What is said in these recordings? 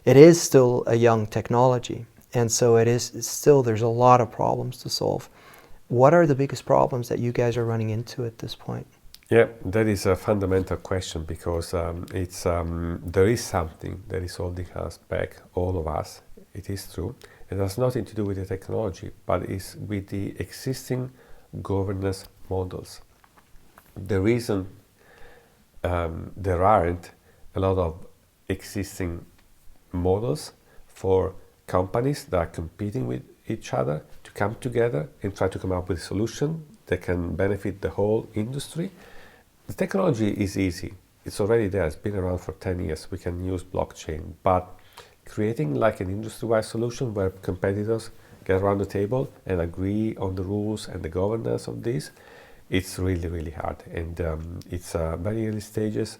it is still a young technology, and so it is still, there's a lot of problems to solve. What are the biggest problems that you guys are running into at this point? Yeah, that is a fundamental question because there is something that is holding us back, all of us. It is true. It has nothing to do with the technology, but it's with the existing governance models. The reason there aren't a lot of existing models for companies that are competing with each other to come together and try to come up with a solution that can benefit the whole industry. The technology is easy. It's already there. It's been around for 10 years. We can use blockchain. But creating like an industry-wide solution where competitors get around the table and agree on the rules and the governance of this, it's really, really hard. And it's very early stages.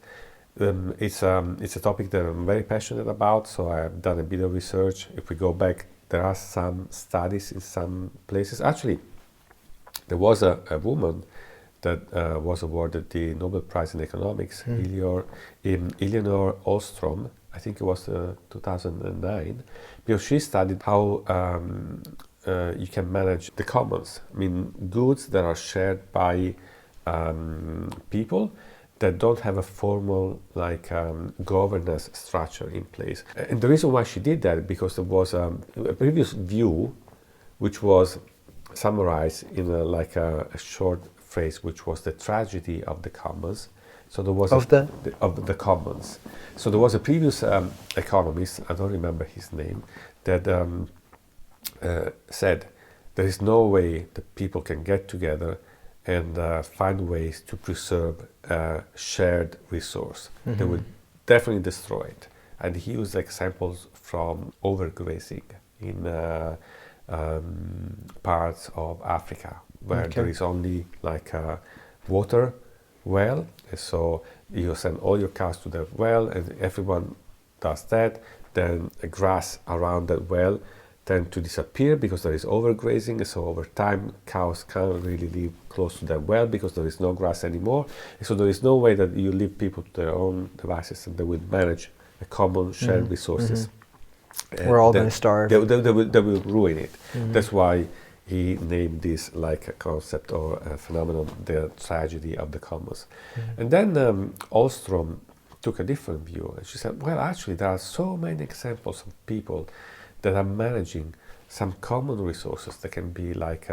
It's a topic that I'm very passionate about, so I've done a bit of research. If we go back, there are some studies in some places. Actually, there was a woman that was awarded the Nobel Prize in Economics, Eleanor Ostrom, I think it was 2009, because she studied how you can manage the commons. I mean, goods that are shared by people that don't have a formal governance structure in place. And the reason why she did that, because there was a previous view which was summarized in a short phrase, which was the tragedy of the commons. So there was of the commons. So there was a previous economist, I don't remember his name, that said there is no way that people can get together and find ways to preserve a shared resource. They would definitely destroy it. And he used examples from overgrazing in parts of Africa, where there is only a water well, so you send all your cows to the well, and everyone does that. Then the grass around that well tend to disappear because there is overgrazing. So over time, cows can't really live close to that well because there is no grass anymore. So there is no way that you leave people to their own devices and they will manage a common shared resources. We're all going to starve. They will ruin it. That's why he named this like a concept or a phenomenon, the tragedy of the commons. And then Ostrom took a different view. And she said, well, actually, there are so many examples of people that are managing some common resources that can be like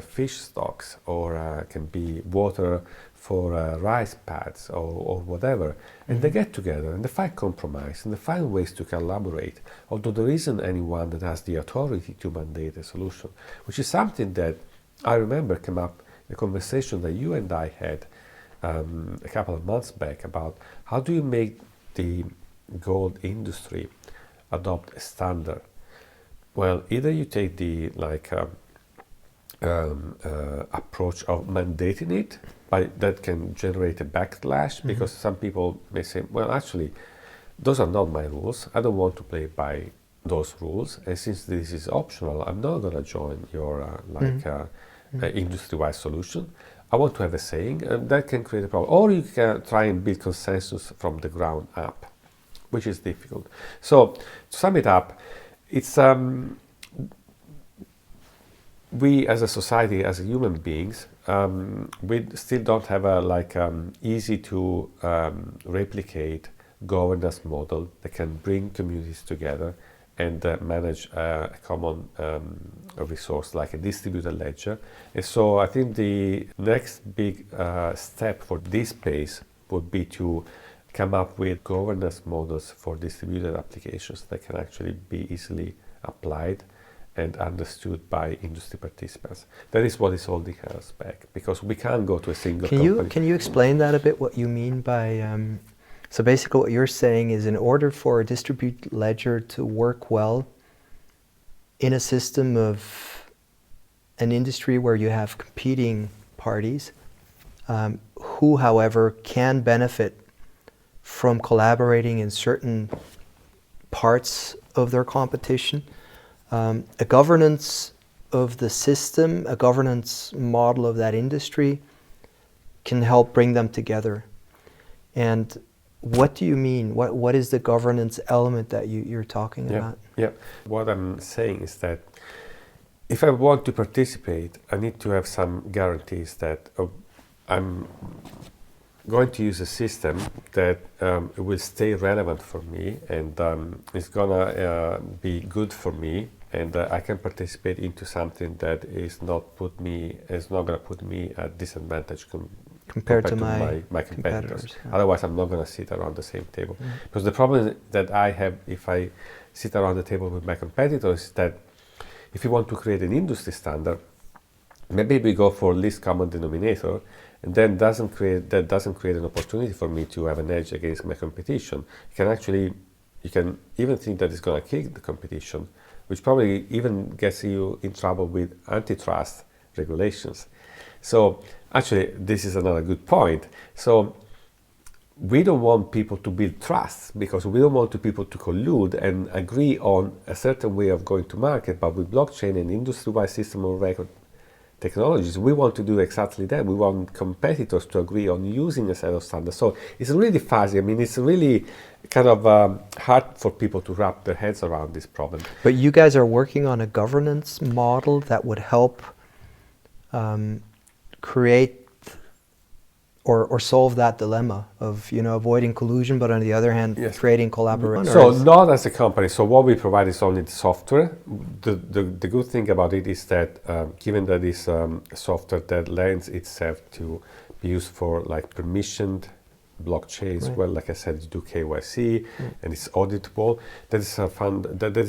fish stocks, or can be water for rice pads, or whatever. And they get together and they find compromise and they find ways to collaborate, although there isn't anyone that has the authority to mandate a solution, which is something that I remember came up in a conversation that you and I had a couple of months back about how do you make the gold industry adopt a standard. Well, either you take the approach of mandating it, but that can generate a backlash because some people may say, well, actually, those are not my rules. I don't want to play by those rules. And since this is optional, I'm not going to join your industry-wide solution. I want to have a saying, and that can create a problem. Or you can try and build consensus from the ground up, which is difficult. So, to sum it up, it's we as a society, as human beings, we still don't have a easy to replicate governance model that can bring communities together and manage a common resource like a distributed ledger. And so I think the next big step for this space would be to come up with governance models for distributed applications that can actually be easily applied and understood by industry participants. That is what is holding us back, because we can't go to a single company. Can you explain that a bit, what you mean by... So basically what you're saying is, in order for a distributed ledger to work well in a system of an industry where you have competing parties, who, however, can benefit from collaborating in certain parts of their competition, a governance of the system, a governance model of that industry can help bring them together. And what do you mean? What is the governance element that you're talking about? Yeah. What I'm saying is that if I want to participate, I need to have some guarantees that I'm going to use a system that will stay relevant for me and is gonna be good for me, and I can participate into something that is not gonna put me at disadvantage compared to my competitors. Yeah. Otherwise, I'm not gonna sit around the same table. Because the problem that I have if I sit around the table with my competitors is that if you want to create an industry standard, maybe we go for least common denominator, and then doesn't create an opportunity for me to have an edge against my competition. You can even think that it's going to kill the competition, which probably even gets you in trouble with antitrust regulations. So actually, this is another good point. So we don't want people to build trust because we don't want people to collude and agree on a certain way of going to market. But with blockchain and industry-wide system of record technologies, we want to do exactly that. We want competitors to agree on using a set of standards. So it's really fuzzy. I mean, it's really kind of hard for people to wrap their heads around this problem. But you guys are working on a governance model that would help create or solve that dilemma of avoiding collusion, but on the other hand, Yes. creating collaboration. So not as a company. So what we provide is only the software. The good thing about it is that given that it's software that lends itself to be used for like permissioned blockchains, Right. well, like I said, you do KYC and it's auditable. That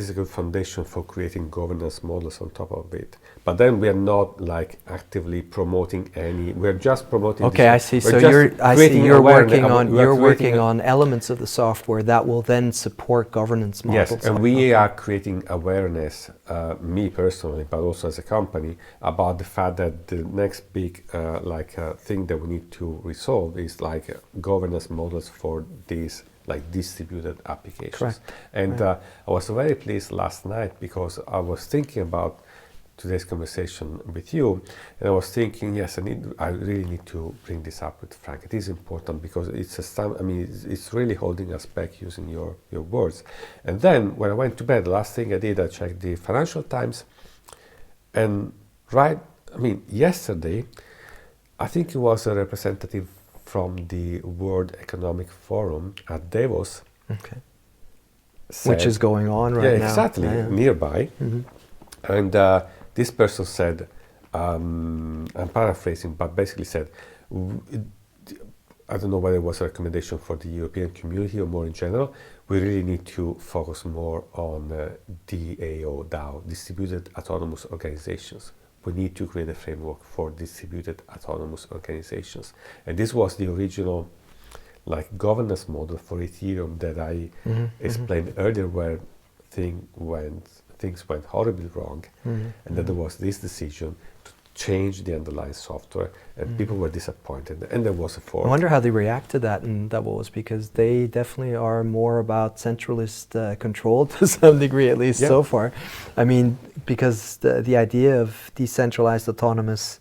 is a good foundation for creating governance models on top of it. But then we are not like actively promoting any. We're just promoting. Okay, I see. So you're working on elements of the software that will then support governance models. Yes, and we are creating awareness, me personally, but also as a company, about the fact that the next big thing that we need to resolve is like governance models for these like distributed applications. Correct. And Right. I was very pleased last night because I was thinking about today's conversation with you, and I was thinking, yes, I really need to bring this up with Frank. It is important because it's really holding us back, using your words. And then when I went to bed, the last thing I did, I checked the Financial Times, and yesterday, I think it was a representative from the World Economic Forum at Davos. Okay. Said, Which is going on right now. Exactly, Yeah. nearby. Mm-hmm. And this person said, I'm paraphrasing, but basically said, I don't know whether it was a recommendation for the European community or more in general, we really need to focus more on DAO, Distributed Autonomous Organizations. We need to create a framework for distributed autonomous organizations. And this was the original governance model for Ethereum that I explained earlier, where things went horribly wrong, and then there was this decision to change the underlying software, and people were disappointed, and there was a fork. I wonder how they react to that in Davos, because they definitely are more about centralist control to some degree, at least so far. I mean, because the idea of decentralized autonomous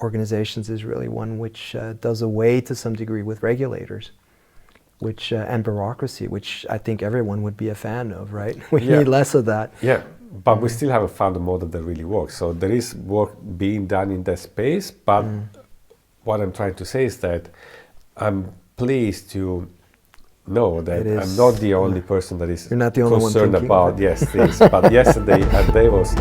organizations is really one which does away to some degree with regulators, and bureaucracy, which I think everyone would be a fan of, right? We need less of that. Yeah, but we still haven't found a model that really works. So there is work being done in that space, but what I'm trying to say is that I'm pleased to know that I'm not the only person that is You're not the only one concerned thinking about this. But yesterday at Davos,